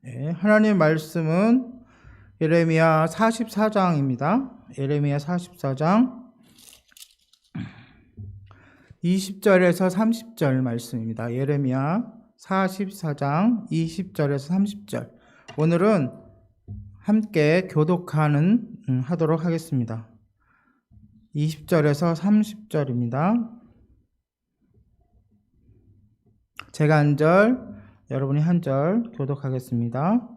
네, 하나님 말씀은 예레미야 44장입니다. 예레미야 44장 20절에서 30절 말씀입니다. 예레미야 44장 20절에서 30절. 오늘은 함께 교독하는 하도록 하겠습니다. 20절에서 30절입니다. 제가 한 절, 여러분이 한 절 교독하겠습니다.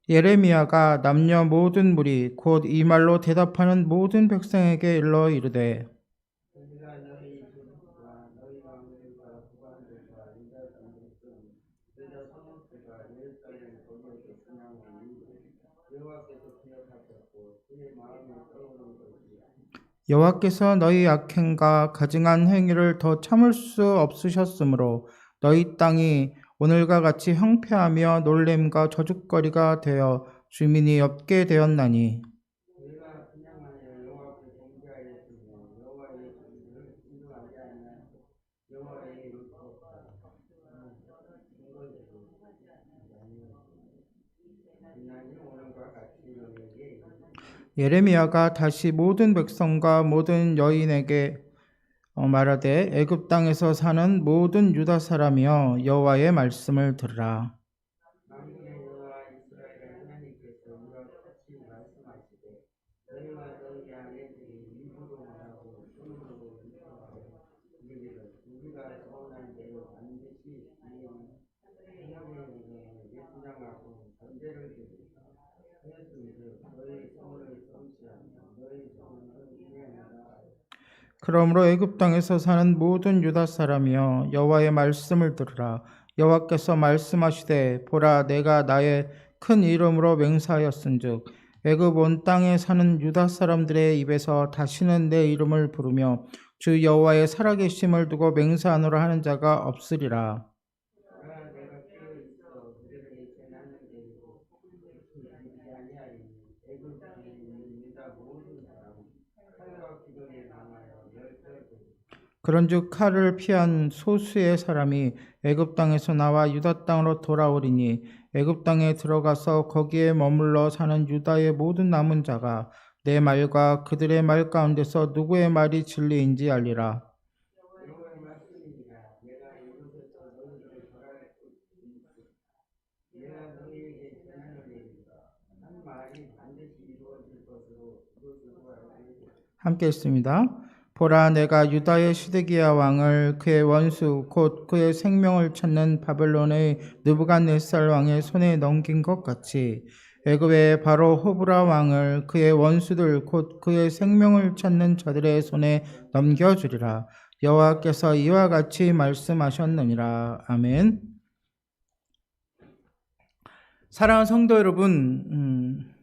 예레미야가 남녀 모든 무리 곧 이 말로 대답하는 모든 백성에게 일러 이르되 여호와께서 너희 악행과 가증한 행위를 더 참을 수 없으셨으므로 너희 땅이 오늘과 같이 황폐하며 놀램과 저주거리가 되어 주민이 없게 되었나니 예레미야가 다시 모든 백성과 모든 여인에게 말하되 애굽 땅에서 사는 모든 유다 사람이여 여호와의 말씀을 들으라. 그러므로 애굽 땅에서 사는 모든 유다 사람이여 여호와의 말씀을 들으라. 여호와께서 말씀하시되 보라 내가 나의 큰 이름으로 맹세하였은즉 애굽 온 땅에 사는 유다 사람들의 입에서 다시는 내 이름을 부르며 주 여호와의 살아계심을 두고 맹세하노라 하는 자가 없으리라. 그런즉 칼을 피한 소수의 사람이 애굽 땅에서 나와 유다 땅으로 돌아오리니 애굽 땅에 들어가서 거기에 머물러 사는 유다의 모든 남은 자가 내 말과 그들의 말 가운데서 누구의 말이 진리인지 알리라. 함께 있습니다. 보라 내가 유다의 시드기야 왕을 그의 원수 곧 그의 생명을 찾는 바벨론의 느부갓네살 왕의 손에 넘긴 것 같이 애굽의 바로 호브라 왕을 그의 원수들 곧 그의 생명을 찾는 자들의 손에 넘겨주리라. 여호와께서 이와 같이 말씀하셨느니라. 아멘. 사랑하는 성도 여러분,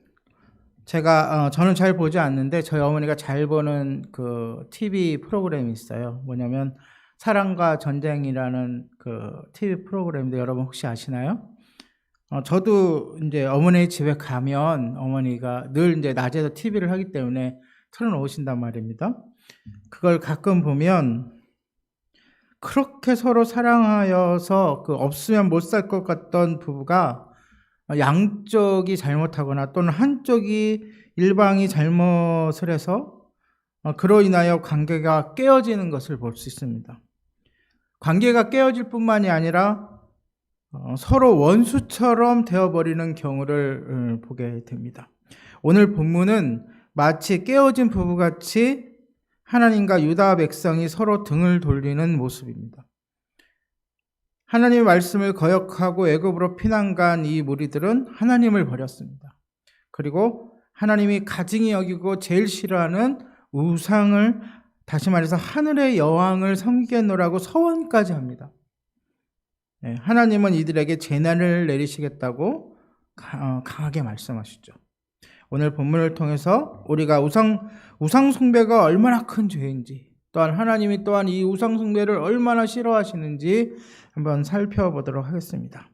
저는 잘 보지 않는데 저희 어머니가 잘 보는 그 TV 프로그램이 있어요. 뭐냐면 사랑과 전쟁이라는 그 TV 프로그램인데 여러분 혹시 아시나요? 저도 이제 어머니 집에 가면 어머니가 늘 이제 낮에도 TV를 하기 때문에 틀어놓으신단 말입니다. 그걸 가끔 보면 그렇게 서로 사랑하여서 그 없으면 못 살 것 같던 부부가 양쪽이 잘못하거나 또는 한쪽이 일방이 잘못을 해서 그로 인하여 관계가 깨어지는 것을 볼 수 있습니다. 관계가 깨어질 뿐만이 아니라 서로 원수처럼 되어버리는 경우를 보게 됩니다. 오늘 본문은 마치 깨어진 부부같이 하나님과 유다 백성이 서로 등을 돌리는 모습입니다. 하나님의 말씀을 거역하고 애굽으로 피난간 이 무리들은 하나님을 버렸습니다. 그리고 하나님이 가증히 여기고 제일 싫어하는 우상을, 다시 말해서 하늘의 여왕을 섬기겠노라고 서원까지 합니다. 하나님은 이들에게 재난을 내리시겠다고 강하게 말씀하시죠. 오늘 본문을 통해서 우리가 우상 숭배가 얼마나 큰 죄인지, 또한 하나님이 또한 이 우상 숭배를 얼마나 싫어하시는지 한번 살펴보도록 하겠습니다.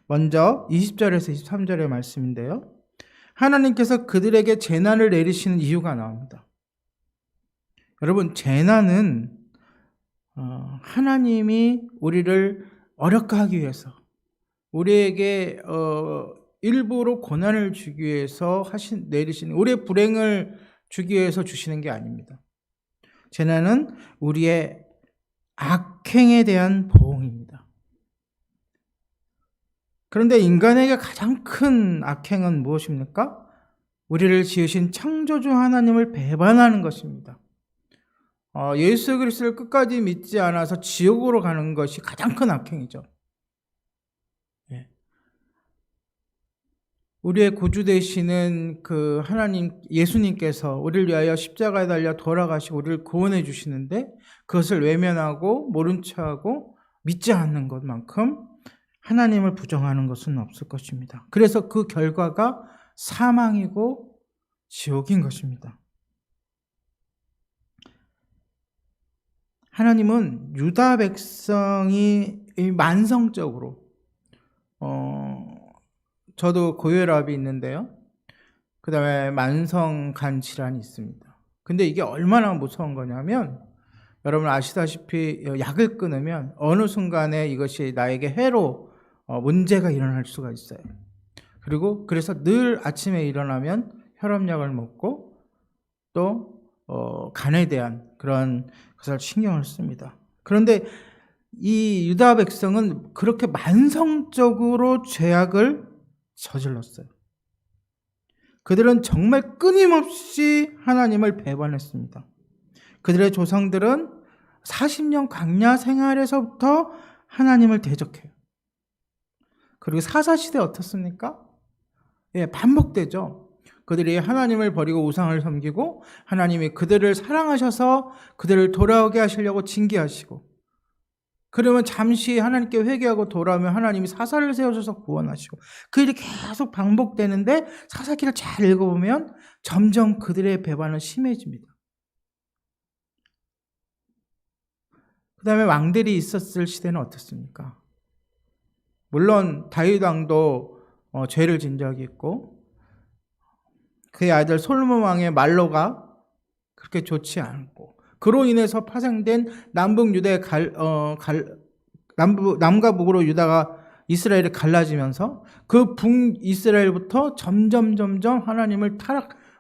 먼저 20절에서 23절의 말씀인데요. 하나님께서 그들에게 재난을 내리시는 이유가 나옵니다. 여러분, 재난은 하나님이 우리를 어렵게 하기 위해서, 우리에게 일부러 고난을 주기 위해서 내리시는, 우리의 불행을 주기 위해서 주시는 게 아닙니다. 재난은 우리의 악행에 대한 보응입니다. 그런데 인간에게 가장 큰 악행은 무엇입니까? 우리를 지으신 창조주 하나님을 배반하는 것입니다. 예수 그리스도를 끝까지 믿지 않아서 지옥으로 가는 것이 가장 큰 악행이죠. 우리의 구주 되시는 그 하나님, 예수님께서 우리를 위하여 십자가에 달려 돌아가시고 우리를 구원해 주시는데 그것을 외면하고 모른 척하고 믿지 않는 것만큼 하나님을 부정하는 것은 없을 것입니다. 그래서 그 결과가 사망이고 지옥인 것입니다. 하나님은 유다 백성이 만성적으로, 저도 고혈압이 있는데요. 그 다음에 만성간 질환이 있습니다. 근데 이게 얼마나 무서운 거냐면, 여러분 아시다시피 약을 끊으면 어느 순간에 이것이 나에게 해로 문제가 일어날 수가 있어요. 그리고 그래서 늘 아침에 일어나면 혈압약을 먹고 또 간에 대한 그런 것을 신경을 씁니다. 그런데 이 유다 백성은 그렇게 만성적으로 죄악을 저질렀어요. 그들은 정말 끊임없이 하나님을 배반했습니다. 그들의 조상들은 40년 광야 생활에서부터 하나님을 대적해요. 그리고 사사시대 어떻습니까? 반복되죠. 그들이 하나님을 버리고 우상을 섬기고 하나님이 그들을 사랑하셔서 그들을 돌아오게 하시려고 징계하시고, 그러면 잠시 하나님께 회개하고 돌아오면 하나님이 사사를 세우셔서 구원하시고, 그 일이 계속 반복되는데 사사기를 잘 읽어보면 점점 그들의 배반은 심해집니다. 그 다음에 왕들이 있었을 시대는 어떻습니까? 물론 다윗 왕도 죄를 진 적이 있고 그의 아들 솔로몬 왕의 말로가 그렇게 좋지 않고, 그로 인해서 파생된 남북 유다의 남과 북으로 유다가 이스라엘이 갈라지면서 그 북이스라엘부터 점점 하나님을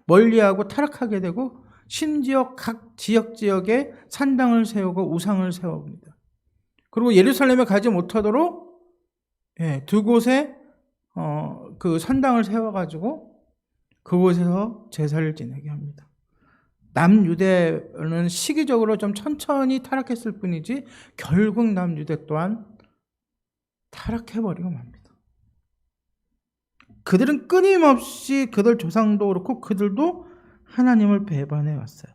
멀리하고 타락하게 되고, 심지어 각 지역에 산당을 세우고 우상을 세웁니다. 그리고 예루살렘에 가지 못하도록 두 곳에 그 산당을 세워가지고 그곳에서 제사를 지내게 합니다. 남유대는 시기적으로 좀 천천히 타락했을 뿐이지 결국 남유대 또한 타락해버리고 맙니다. 그들은 끊임없이 그들 조상도 그렇고 그들도 하나님을 배반해 왔어요.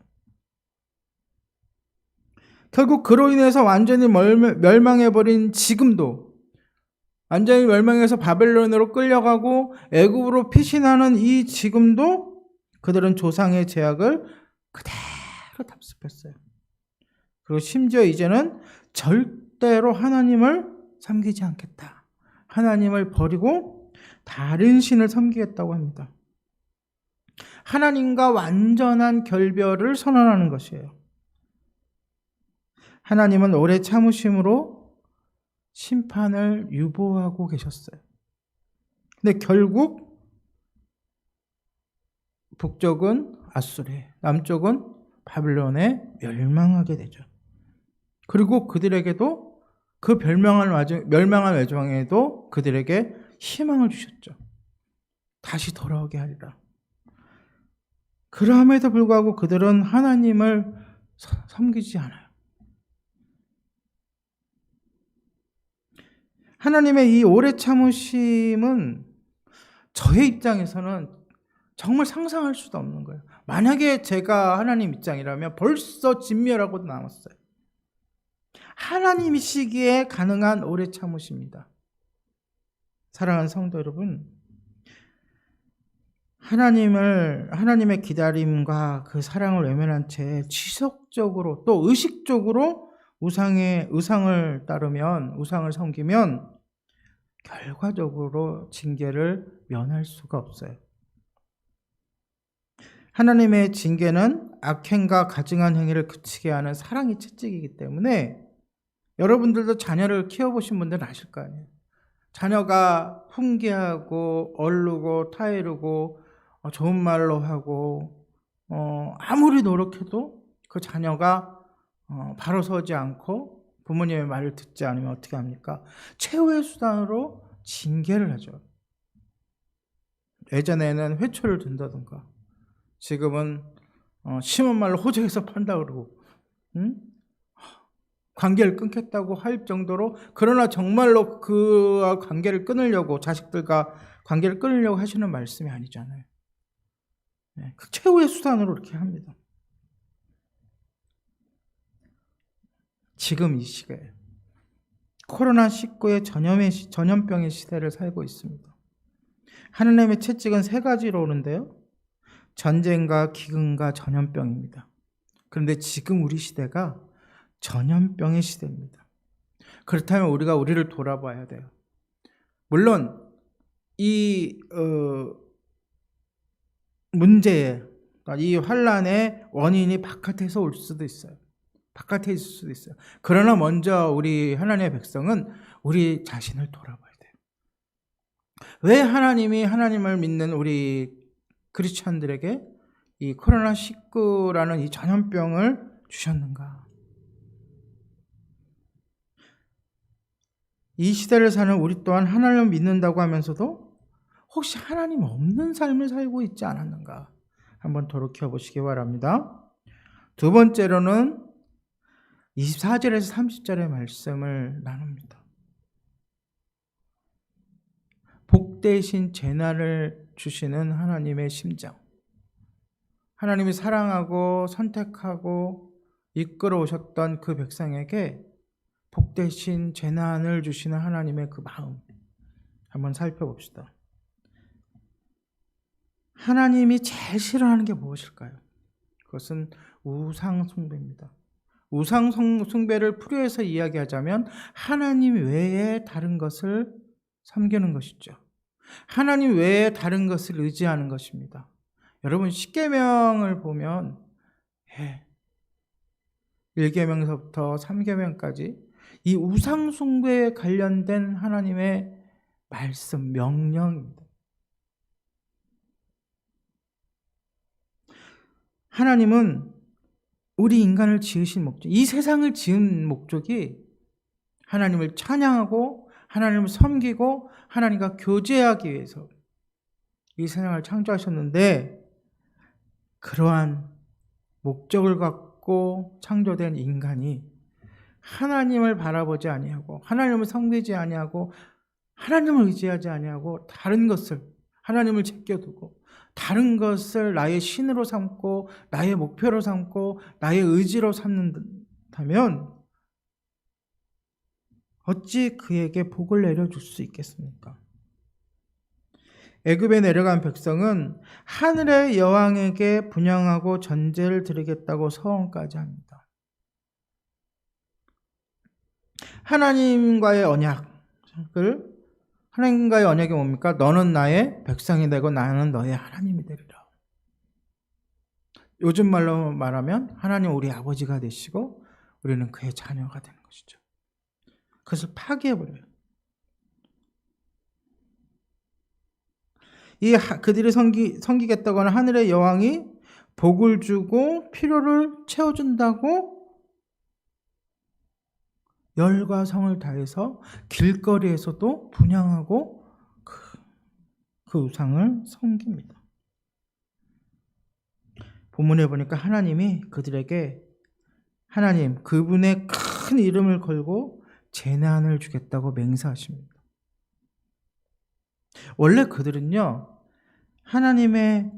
결국 그로 인해서 완전히 멸망해버린 지금도, 완전히 멸망해서 바벨론으로 끌려가고 애굽으로 피신하는 이 지금도 그들은 조상의 죄악을 그대로 답습했어요. 그리고 심지어 이제는 절대로 하나님을 섬기지 않겠다, 하나님을 버리고 다른 신을 섬기겠다고 합니다. 하나님과 완전한 결별을 선언하는 것이에요. 하나님은 오래 참으심으로 심판을 유보하고 계셨어요. 근데 결국 북쪽은 아수르, 남쪽은 바벨론에 멸망하게 되죠. 그리고 그들에게도 그 멸망한 외정에도 그들에게 희망을 주셨죠. 다시 돌아오게 하리라. 그럼에도 불구하고 그들은 하나님을 섬기지 않아요. 하나님의 이 오래 참으심은 저의 입장에서는 정말 상상할 수도 없는 거예요. 만약에 제가 하나님 입장이라면 벌써 진멸하고도 남았어요. 하나님이시기에 가능한 오래 참으십니다. 사랑하는 성도 여러분, 하나님의 기다림과 그 사랑을 외면한 채 지속적으로 또 의식적으로 우상을 따르면, 우상을 섬기면 결과적으로 징계를 면할 수가 없어요. 하나님의 징계는 악행과 가증한 행위를 그치게 하는 사랑의 채찍이기 때문에, 여러분들도 자녀를 키워보신 분들은 아실 거 아니에요. 자녀가 훈계하고 얼르고 타이르고 좋은 말로 하고 아무리 노력해도 그 자녀가 바로 서지 않고 부모님의 말을 듣지 않으면 어떻게 합니까? 최후의 수단으로 징계를 하죠. 예전에는 회초를 든다든가, 지금은 심한 말로 호적에서 판다 그러고, 응? 관계를 끊겠다고 할 정도로, 그러나 정말로 그 관계를 끊으려고, 자식들과 관계를 끊으려고 하시는 말씀이 아니잖아요. 그 최후의 수단으로 이렇게 합니다. 지금 이 시대에 코로나19의 전염병의 시대를 살고 있습니다. 하느님의 채찍은 세 가지로 오는데요. 전쟁과 기근과 전염병입니다. 그런데 지금 우리 시대가 전염병의 시대입니다. 그렇다면 우리가 우리를 돌아봐야 돼요. 물론 이 문제에, 이 환란의 원인이 바깥에서 올 수도 있어요. 바깥에 있을 수도 있어요. 그러나 먼저 우리 하나님의 백성은 우리 자신을 돌아봐야 돼요. 왜 하나님이 하나님을 믿는 우리 크리스천들에게 이 코로나19라는 이 전염병을 주셨는가? 이 시대를 사는 우리 또한 하나님을 믿는다고 하면서도 혹시 하나님 없는 삶을 살고 있지 않았는가? 한번 돌이켜 보시기 바랍니다. 두 번째로는 24절에서 30절의 말씀을 나눕니다. 복 대신 재난을 주시는 하나님의 심정. 하나님이 사랑하고 선택하고 이끌어 오셨던 그 백성에게 복 대신 재난을 주시는 하나님의 그 마음 한번 살펴봅시다. 하나님이 제일 싫어하는 게 무엇일까요? 그것은 우상 숭배입니다. 우상 숭배를 풀이해서 이야기하자면 하나님 외에 다른 것을 섬기는 것이죠. 하나님 외에 다른 것을 의지하는 것입니다. 여러분, 십계명을 보면 1계명서부터 3계명까지 이 우상 숭배에 관련된 하나님의 말씀, 명령입니다. 하나님은 우리 인간을 지으신 목적, 이 세상을 지은 목적이 하나님을 찬양하고 하나님을 섬기고 하나님과 교제하기 위해서 이 세상을 창조하셨는데, 그러한 목적을 갖고 창조된 인간이 하나님을 바라보지 아니하고 하나님을 섬기지 아니하고 하나님을 의지하지 아니하고 다른 것을, 하나님을 제껴두고 다른 것을 나의 신으로 삼고 나의 목표로 삼고 나의 의지로 삼는다면 어찌 그에게 복을 내려줄 수 있겠습니까? 애굽에 내려간 백성은 하늘의 여왕에게 분향하고 전제를 드리겠다고 서원까지 합니다. 하나님과의 언약이 뭡니까? 너는 나의 백성이 되고 나는 너의 하나님이 되리라. 요즘 말로 말하면 하나님 우리 아버지가 되시고 우리는 그의 자녀가 되는 것이죠. 그것을 파괴해버려요. 그들이 섬기겠다고 하는 하늘의 여왕이 복을 주고 필요를 채워준다고 열과 성을 다해서 길거리에서도 분향하고 그 우상을 섬깁니다. 본문에 보니까 하나님이 그들에게 그분의 큰 이름을 걸고 재난을 주겠다고 맹세하십니다. 원래 그들은요, 하나님의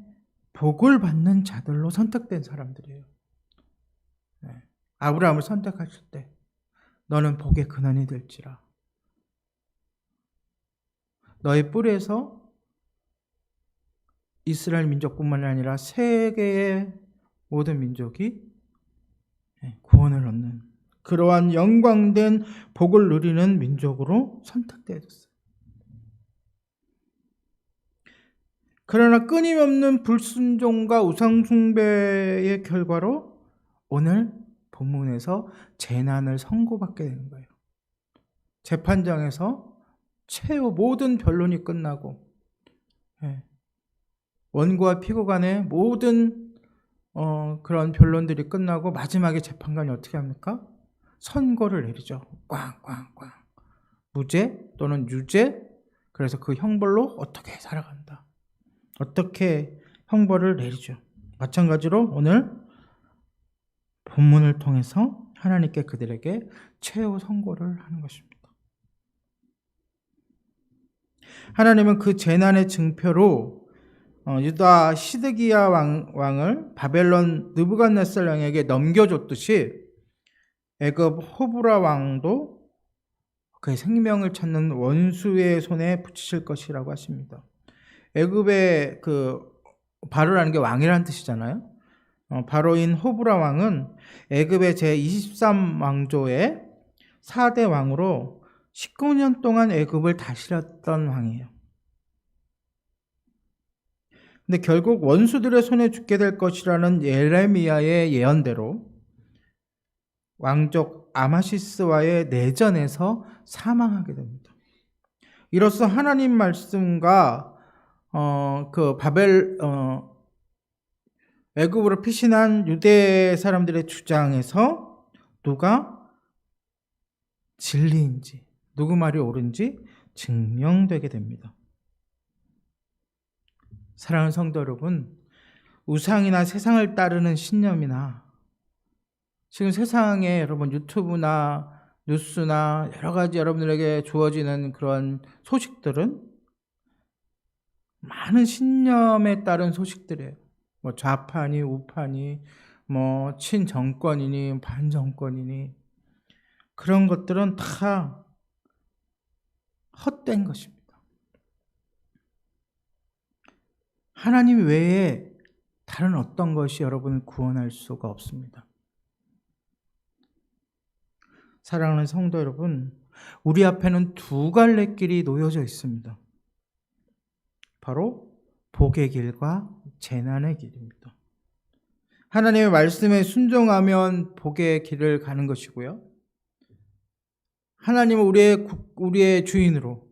복을 받는 자들로 선택된 사람들이에요. 아브라함을 선택하실 때 너는 복의 근원이 될지라. 너의 뿔에서 이스라엘 민족뿐만 아니라 세계의 모든 민족이 구원을 얻는 그러한 영광된 복을 누리는 민족으로 선택되어졌어요. 그러나 끊임없는 불순종과 우상숭배의 결과로 오늘 본문에서 재난을 선고받게 되는 거예요. 재판장에서 최후 모든 변론이 끝나고, 예, 원고와 피고 간의 모든 그런 변론들이 끝나고 마지막에 재판관이 어떻게 합니까? 선고를 내리죠. 꽝꽝꽝. 무죄 또는 유죄. 그래서 그 형벌로 어떻게 살아간다. 어떻게 형벌을 내리죠. 마찬가지로 오늘 본문을 통해서 하나님께 그들에게 최후 선고를 하는 것입니다. 하나님은 그 재난의 증표로 유다 시드기야 왕을 바벨론 느부갓네살 왕에게 넘겨줬듯이 애굽 호브라 왕도 그의 생명을 찾는 원수의 손에 붙이실 것이라고 하십니다. 애굽의 그 바로라는 게 왕이라는 뜻이잖아요. 바로인 호브라 왕은 애굽의 제23왕조의 4대 왕으로 19년 동안 애굽을 다스렸던 왕이에요. 근데 결국 원수들의 손에 죽게 될 것이라는 예레미야의 예언대로 왕족 아마시스와의 내전에서 사망하게 됩니다. 이로써 하나님 말씀과 애굽으로 피신한 유대 사람들의 주장에서 누가 진리인지, 누구 말이 옳은지 증명되게 됩니다. 사랑하는 성도 여러분, 우상이나 세상을 따르는 신념이나 지금 세상에 여러분 유튜브나 뉴스나 여러 가지 여러분들에게 주어지는 그런 소식들은 많은 신념에 따른 소식들이에요. 뭐 좌파니 우파니 뭐 친정권이니 반정권이니 그런 것들은 다 헛된 것입니다. 하나님 외에 다른 어떤 것이 여러분을 구원할 수가 없습니다. 사랑하는 성도 여러분, 우리 앞에는 두 갈래 길이 놓여져 있습니다. 바로 복의 길과 재난의 길입니다. 하나님의 말씀에 순종하면 복의 길을 가는 것이고요. 하나님은 우리의 주인으로,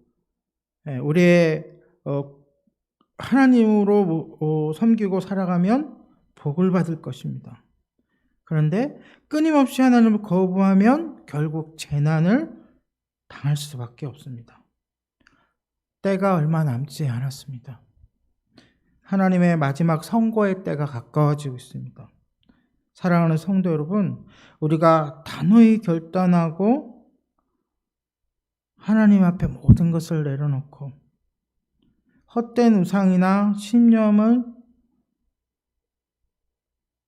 우리의 하나님으로 섬기고 살아가면 복을 받을 것입니다. 그런데 끊임없이 하나님을 거부하면 결국 재난을 당할 수밖에 없습니다. 때가 얼마 남지 않았습니다. 하나님의 마지막 선고의 때가 가까워지고 있습니다. 사랑하는 성도 여러분, 우리가 단호히 결단하고 하나님 앞에 모든 것을 내려놓고 헛된 우상이나 신념을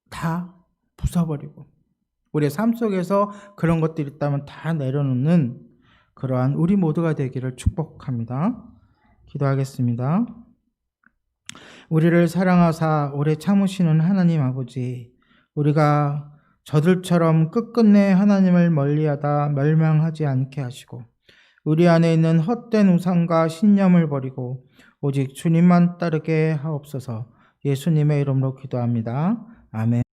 다 부숴버리고 우리의 삶 속에서 그런 것들이 있다면 다 내려놓는 그러한 우리 모두가 되기를 축복합니다. 기도하겠습니다. 우리를 사랑하사 오래 참으시는 하나님 아버지, 우리가 저들처럼 끝끝내 하나님을 멀리하다 멸망하지 않게 하시고 우리 안에 있는 헛된 우상과 신념을 버리고 오직 주님만 따르게 하옵소서. 예수님의 이름으로 기도합니다. 아멘.